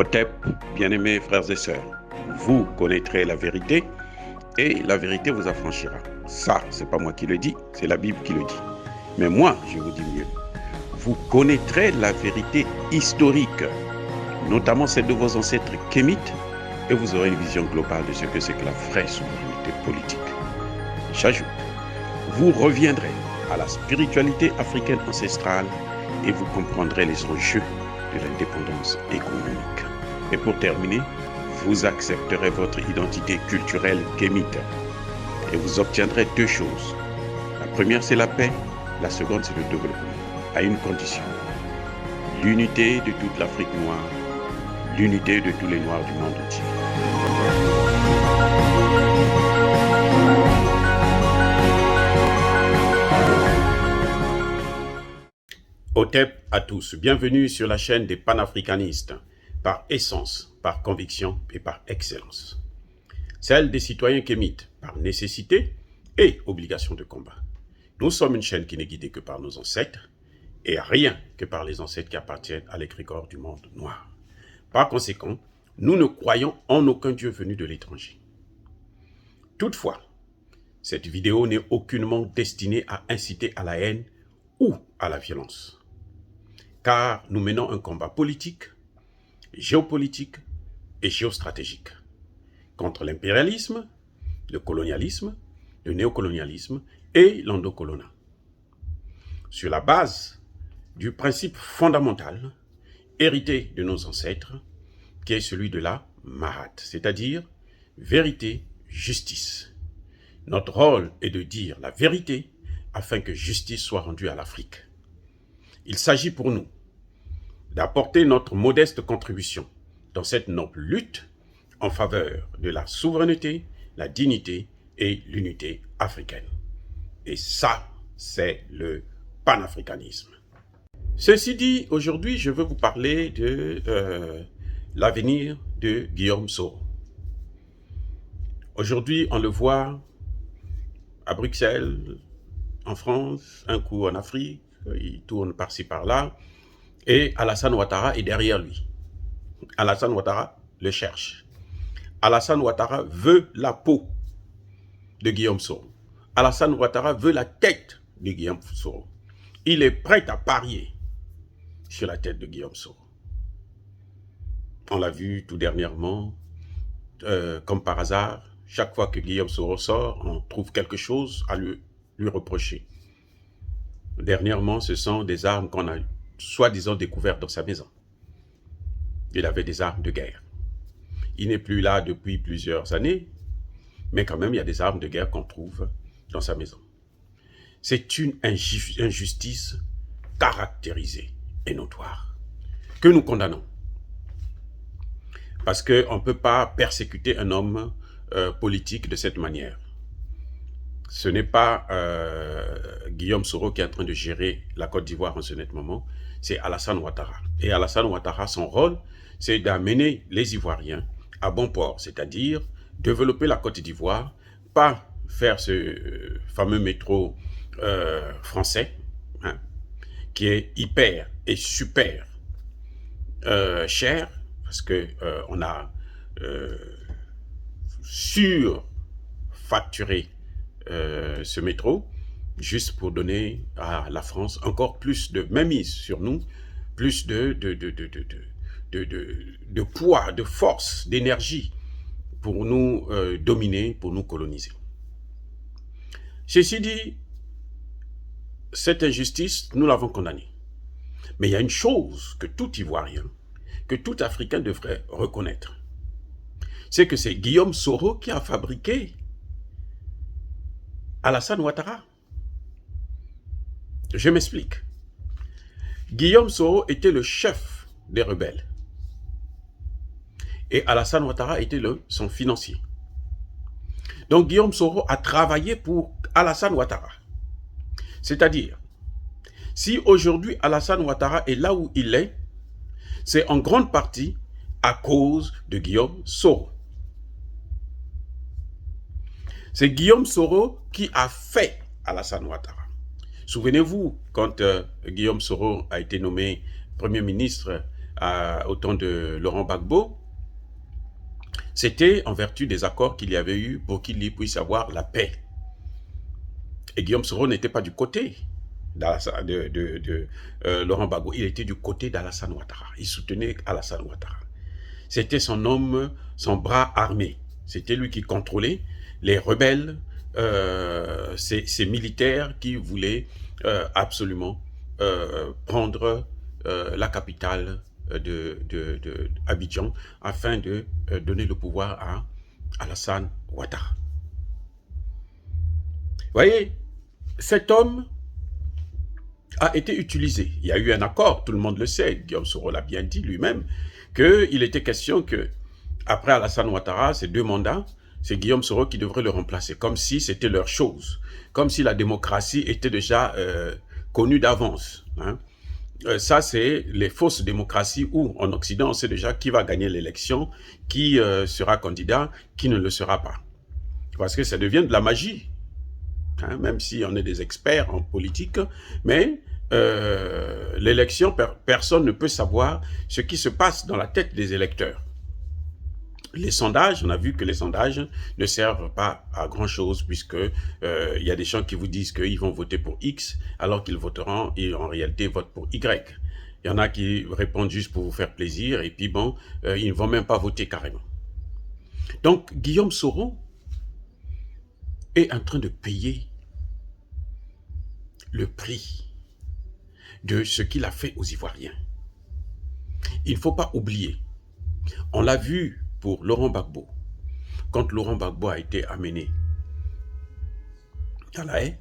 Otep, bien-aimés frères et sœurs, vous connaîtrez la vérité et la vérité vous affranchira. Ça, c'est pas moi qui le dis, c'est la Bible qui le dit. Mais moi, je vous dis mieux. Vous connaîtrez la vérité historique, notamment celle de vos ancêtres kémites, et vous aurez une vision globale de ce que c'est que la vraie souveraineté politique. J'ajoute, vous reviendrez à la spiritualité africaine ancestrale et vous comprendrez les enjeux de l'indépendance économique. Et pour terminer, vous accepterez votre identité culturelle kémite et vous obtiendrez deux choses. La première, c'est la paix. La seconde, c'est le développement, à une condition. L'unité de toute l'Afrique noire, l'unité de tous les Noirs du monde entier. Otep à tous, bienvenue sur la chaîne des panafricanistes, par essence, par conviction et par excellence. Celle des citoyens kémites, par nécessité et obligation de combat. Nous sommes une chaîne qui n'est guidée que par nos ancêtres, et rien que par les ancêtres qui appartiennent à l'égrégore du monde noir. Par conséquent, nous ne croyons en aucun Dieu venu de l'étranger. Toutefois, cette vidéo n'est aucunement destinée à inciter à la haine ou à la violence. Car nous menons un combat politique, géopolitique et géostratégique contre l'impérialisme, le colonialisme, le néocolonialisme et l'endocolonat. Sur la base du principe fondamental hérité de nos ancêtres, qui est celui de la Mahat, c'est-à-dire vérité, justice. Notre rôle est de dire la vérité afin que justice soit rendue à l'Afrique. Il s'agit pour nous d'apporter notre modeste contribution dans cette noble lutte en faveur de la souveraineté, la dignité et l'unité africaine. Et ça, c'est le panafricanisme. Ceci dit, aujourd'hui, je veux vous parler de l'avenir de Guillaume Soro. Aujourd'hui, on le voit à Bruxelles, en France, un coup en Afrique, il tourne par-ci par-là, et Alassane Ouattara est derrière lui. Alassane Ouattara le cherche. Alassane Ouattara veut la peau de Guillaume Soro. Alassane Ouattara veut la tête de Guillaume Soro. Il est prêt à parier sur la tête de Guillaume Soro. On l'a vu tout dernièrement, comme par hasard, chaque fois que Guillaume Soro sort, on trouve quelque chose à lui reprocher. Dernièrement, ce sont des armes qu'on a soi-disant découvertes dans sa maison. Il avait des armes de guerre. Il n'est plus là depuis plusieurs années, mais quand même, il y a des armes de guerre qu'on trouve dans sa maison. C'est une injustice caractérisée et notoire, que nous condamnons. Parce qu'on ne peut pas persécuter un homme politique de cette manière. Ce n'est pas Guillaume Soro qui est en train de gérer la Côte d'Ivoire en ce net moment, c'est Alassane Ouattara. Et Alassane Ouattara, son rôle, c'est d'amener les Ivoiriens à bon port, c'est-à-dire développer la Côte d'Ivoire, pas faire ce fameux métro français, hein, qui est hyper et super cher, parce que on a surfacturé ce métro, juste pour donner à la France encore plus de mainmise sur nous, plus de poids, de force, d'énergie pour nous dominer, pour nous coloniser. Ceci dit, cette injustice, nous l'avons condamnée. Mais il y a une chose que tout Ivoirien, que tout Africain devrait reconnaître. C'est que c'est Guillaume Soro qui a fabriqué Alassane Ouattara. Je m'explique. Guillaume Soro était le chef des rebelles. Et Alassane Ouattara était son financier. Donc Guillaume Soro a travaillé pour Alassane Ouattara. C'est-à-dire, si aujourd'hui Alassane Ouattara est là où il est, c'est en grande partie à cause de Guillaume Soro. C'est Guillaume Soro qui a fait Alassane Ouattara. Souvenez-vous, quand Guillaume Soro a été nommé Premier ministre au temps de Laurent Gbagbo, c'était en vertu des accords qu'il y avait eu pour qu'il y puisse avoir la paix. Et Guillaume Soro n'était pas du côté de Laurent Gbagbo, il était du côté d'Alassane Ouattara. Il soutenait Alassane Ouattara. C'était son homme, son bras armé. C'était lui qui contrôlait les rebelles, ces militaires qui voulaient absolument prendre la capitale de Abidjan afin de donner le pouvoir à Alassane Ouattara. Vous voyez, cet homme a été utilisé. Il y a eu un accord, tout le monde le sait, Guillaume Soro l'a bien dit lui-même, qu'il était question que, après Alassane Ouattara, ces 2 mandats, c'est Guillaume Soro qui devrait le remplacer, comme si c'était leur chose, comme si la démocratie était déjà connue d'avance. Hein. Ça, c'est les fausses démocraties où, en Occident, on sait déjà qui va gagner l'élection, qui sera candidat, qui ne le sera pas. Parce que ça devient de la magie. Hein, même si on est des experts en politique, mais l'élection, personne ne peut savoir ce qui se passe dans la tête des électeurs. Les sondages, on a vu que les sondages ne servent pas à grand-chose puisque il y a des gens qui vous disent qu'ils vont voter pour X alors qu'ils voteront et en réalité votent pour Y. Il y en a qui répondent juste pour vous faire plaisir et puis bon, ils ne vont même pas voter carrément. Donc, Guillaume Soro est en train de payer le prix de ce qu'il a fait aux Ivoiriens. Il ne faut pas oublier, on l'a vu pour Laurent Gbagbo, quand Laurent Gbagbo a été amené à La Haye,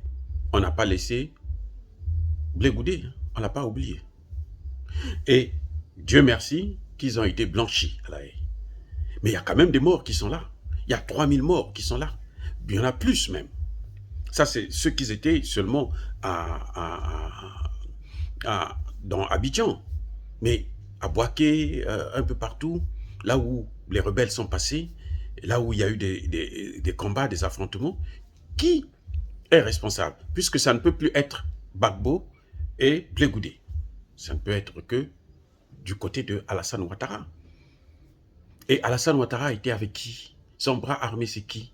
on n'a pas laissé Blé Goudé, on ne l'a pas oublié. Et Dieu merci qu'ils ont été blanchis à La Haye. Mais il y a quand même des morts qui sont là. Il y a 3000 morts qui sont là. Il y en a plus même. Ça, c'est ceux qui étaient seulement dans Abidjan. Mais à Bouaké, un peu partout, là où les rebelles sont passés, là où il y a eu des combats, des affrontements, qui est responsable? Puisque ça ne peut plus être Gbagbo et Blé Goudé. Ça ne peut être que du côté de Alassane Ouattara. Et Alassane Ouattara était avec qui? Son bras armé, c'est qui?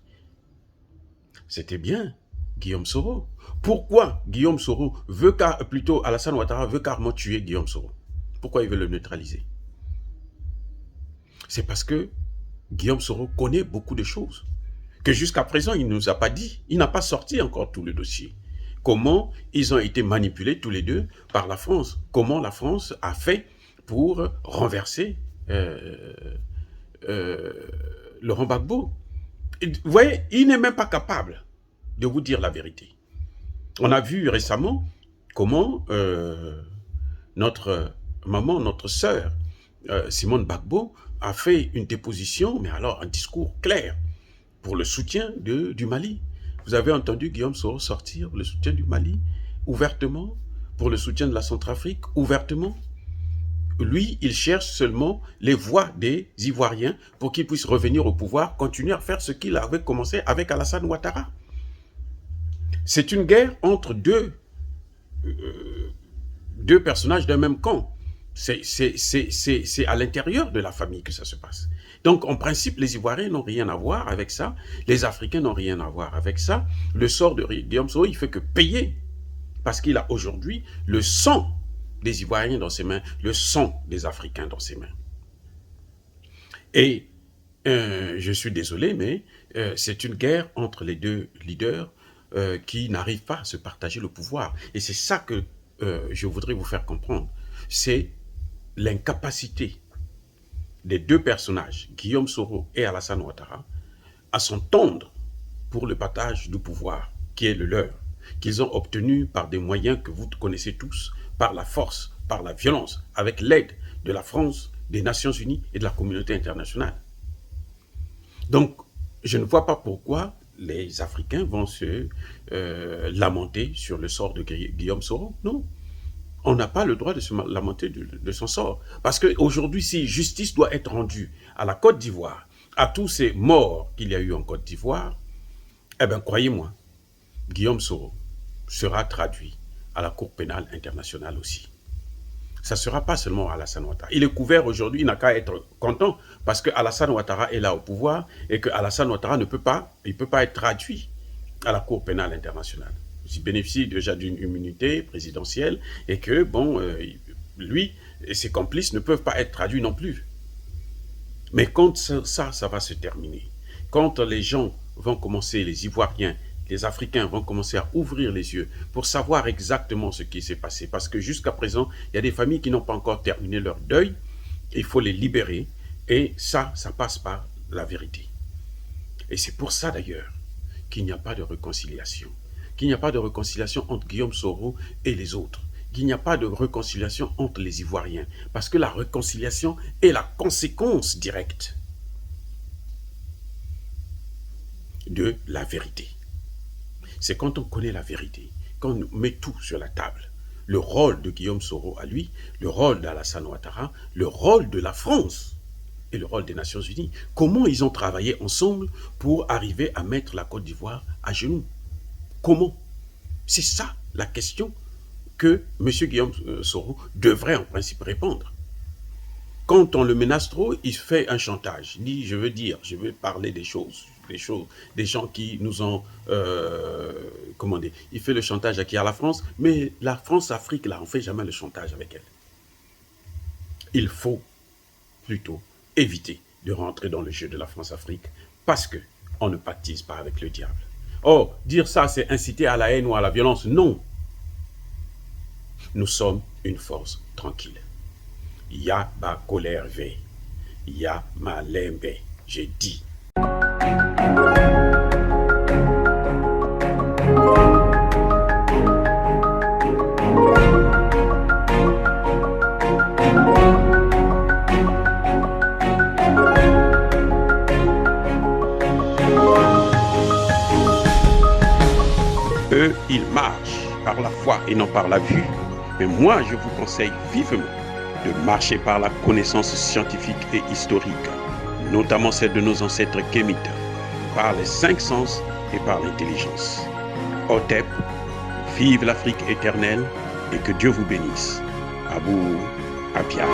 C'était bien Guillaume Soro. Pourquoi Guillaume Soro veut plutôt Alassane Ouattara veut carrément tuer Guillaume Soro? Pourquoi il veut le neutraliser? C'est parce que Guillaume Soro connaît beaucoup de choses que jusqu'à présent, il ne nous a pas dit. Il n'a pas sorti encore tout le dossier. Comment ils ont été manipulés tous les deux par la France. Comment la France a fait pour renverser Laurent Gbagbo. Vous voyez, il n'est même pas capable de vous dire la vérité. On a vu récemment comment notre maman, notre sœur, Simone Gbagbo, a fait une déposition, mais alors un discours clair pour le soutien du Mali. Vous avez entendu Guillaume Soro sortir le soutien du Mali ouvertement, pour le soutien de la Centrafrique ouvertement. Lui, il cherche seulement les voix des Ivoiriens pour qu'ils puissent revenir au pouvoir, continuer à faire ce qu'il avait commencé avec Alassane Ouattara. C'est une guerre entre deux personnages d'un même camp. C'est à l'intérieur de la famille que ça se passe. Donc, en principe, les Ivoiriens n'ont rien à voir avec ça. Les Africains n'ont rien à voir avec ça. Le sort de Guillaume Soro, il fait que payer. Parce qu'il a aujourd'hui le sang des Ivoiriens dans ses mains, le sang des Africains dans ses mains. Et je suis désolé, mais c'est une guerre entre les deux leaders qui n'arrivent pas à se partager le pouvoir. Et c'est ça que je voudrais vous faire comprendre. C'est l'incapacité des deux personnages, Guillaume Soro et Alassane Ouattara, à s'entendre pour le partage du pouvoir qui est le leur, qu'ils ont obtenu par des moyens que vous connaissez tous, par la force, par la violence, avec l'aide de la France, des Nations Unies et de la communauté internationale. Donc, je ne vois pas pourquoi les Africains vont se lamenter sur le sort de Guillaume Soro. Non, on n'a pas le droit de se lamenter de son sort. Parce qu'aujourd'hui, si justice doit être rendue à la Côte d'Ivoire, à tous ces morts qu'il y a eu en Côte d'Ivoire, eh bien, croyez-moi, Guillaume Soro sera traduit à la Cour pénale internationale aussi. ça ne sera pas seulement Alassane Ouattara. Il est couvert aujourd'hui, il n'a qu'à être content parce que Alassane Ouattara est là au pouvoir et que Alassane Ouattara ne peut pas être traduit à la Cour pénale internationale. Il bénéficie déjà d'une immunité présidentielle et que, bon, lui et ses complices ne peuvent pas être traduits non plus. Mais quand ça va se terminer, quand les gens vont commencer, les Ivoiriens, les Africains vont commencer à ouvrir les yeux pour savoir exactement ce qui s'est passé. Parce que jusqu'à présent, il y a des familles qui n'ont pas encore terminé leur deuil. Il faut les libérer. Et ça passe par la vérité. Et c'est pour ça d'ailleurs qu'il n'y a pas de réconciliation. Qu'il n'y a pas de réconciliation entre Guillaume Soro et les autres. Qu'il n'y a pas de réconciliation entre les Ivoiriens. Parce que la réconciliation est la conséquence directe de la vérité. C'est quand on connaît la vérité, quand on met tout sur la table. Le rôle de Guillaume Soro à lui, le rôle d'Alassane Ouattara, le rôle de la France et le rôle des Nations Unies. Comment ils ont travaillé ensemble pour arriver à mettre la Côte d'Ivoire à genoux? Comment? C'est ça la question que M. Guillaume Soro devrait en principe répondre. Quand on le menace trop, il fait un chantage. Il dit, je veux parler des choses, des gens qui nous ont, comment dire, il fait le chantage à la France, mais la France-Afrique, là, on ne fait jamais le chantage avec elle. Il faut plutôt éviter de rentrer dans le jeu de la France-Afrique parce qu'on ne pactise pas avec le diable. Oh, dire ça, c'est inciter à la haine ou à la violence. Non. Nous sommes une force tranquille. Ya ba colère ve, ya ma lembe, j'ai dit. Eux, ils marchent par la foi et non par la vue. Mais moi, je vous conseille vivement de marcher par la connaissance scientifique et historique, notamment celle de nos ancêtres kémites, par les 5 sens et par l'intelligence. Otep, vive l'Afrique éternelle et que Dieu vous bénisse. Abou Abia.